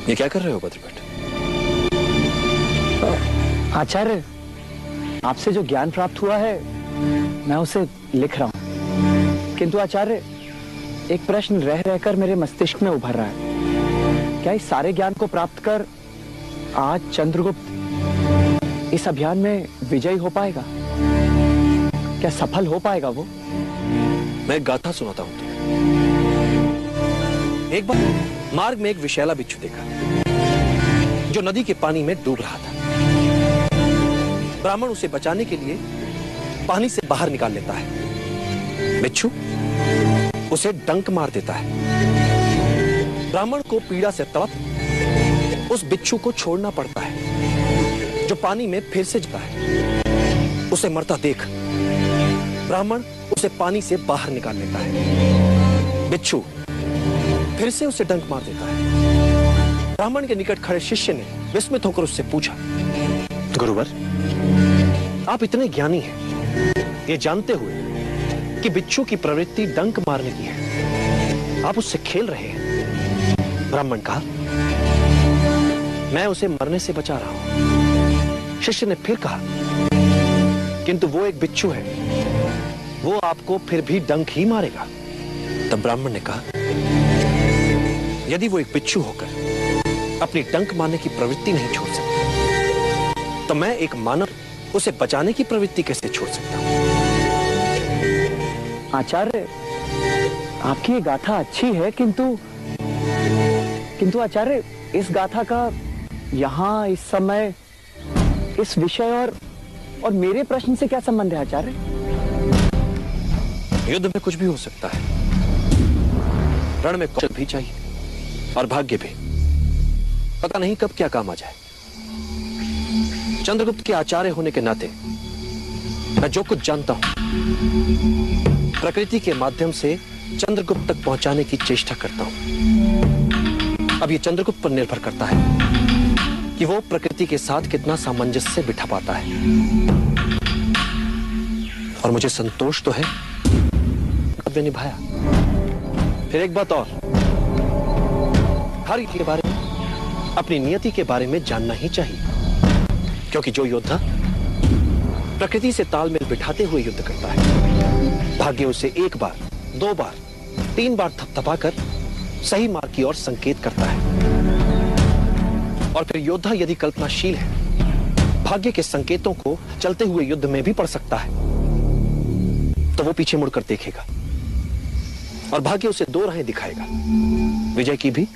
ये क्या कर रहे हो भद्रभट्ट? आचार्य, आपसे जो ज्ञान प्राप्त हुआ है मैं उसे लिख रहा हूं। किंतु आचार्य, एक प्रश्न रह रहकर मेरे मस्तिष्क में उभर रहा है। क्या इस सारे ज्ञान को प्राप्त कर आज चंद्रगुप्त इस अभियान में विजयी हो पाएगा? क्या सफल हो पाएगा वो? मैं एक गाथा सुनाता हूं तुम्हें। एक बार मार्ग में एक विषैला बिच्छू देखा जो नदी के पानी में डूब रहा था। ब्राह्मण उसे बचाने के लिए पानी से बाहर निकाल लेता है। बिच्छू उसे डंक मार देता है। ब्राह्मण को पीड़ा से तड़प उस बिच्छू को छोड़ना पड़ता है जो पानी में फिर से जाता है। उसे मरता देख ब्राह्मण उसे पानी से बाहर निकाल लेता है। बिच्छू फिर से उसे डंक मार देता है। ब्राह्मण के निकट खड़े शिष्य ने विस्मित होकर उससे पूछा, गुरुवर, आप इतने ज्ञानी हैं, ये जानते हुए कि बिच्छू की प्रवृत्ति डंक मारने की है, आप उससे खेल रहे हैं। ब्राह्मण कहा, मैं उसे मरने से बचा रहा हूं। शिष्य ने फिर कहा, किंतु वो एक बिच्छू है, वो आपको फिर भी डंक ही मारेगा। तब ब्राह्मण ने कहा, यदि वो एक बिच्छू होकर अपनी डंक मारने की प्रवृत्ति नहीं छोड़ सकता, तो मैं एक मानव उसे बचाने की प्रवृत्ति कैसे छोड़ सकता हूं? आचार्य, आपकी ये गाथा अच्छी है, किंतु आचार्य, इस गाथा का यहाँ इस समय इस विषय और मेरे प्रश्न से क्या संबंध है आचार्य? युद्ध में कुछ भी हो सकता है। रण में कौशल भी चाहिए और भाग्य भी। पता नहीं कब क्या काम आ जाए। चंद्रगुप्त के आचार्य होने के नाते मैं जो कुछ जानता हूं प्रकृति के माध्यम से चंद्रगुप्त तक पहुंचाने की चेष्टा करता हूं। अब यह चंद्रगुप्त पर निर्भर करता है कि वो प्रकृति के साथ कितना सामंजस्य बिठा पाता है। और मुझे संतोष तो है कर्तव्य निभाया। फिर एक बात और, हर के बारे में, अपनी नियति के बारे में जानना ही चाहिए, क्योंकि जो योद्धा प्रकृति से तालमेल बिठाते हुए युद्ध करता है, भाग्य उसे एक बार, दो बार, तीन बार थपथपाकर सही मार्ग की ओर संकेत करता है। और फिर योद्धा यदि कल्पनाशील है, भाग्य के संकेतों को चलते हुए युद्ध में भी पढ़ सकता है, तो वो पीछे मुड़कर देखेगा और भाग्य उसे दो राहें दिखाएगा, विजय की भी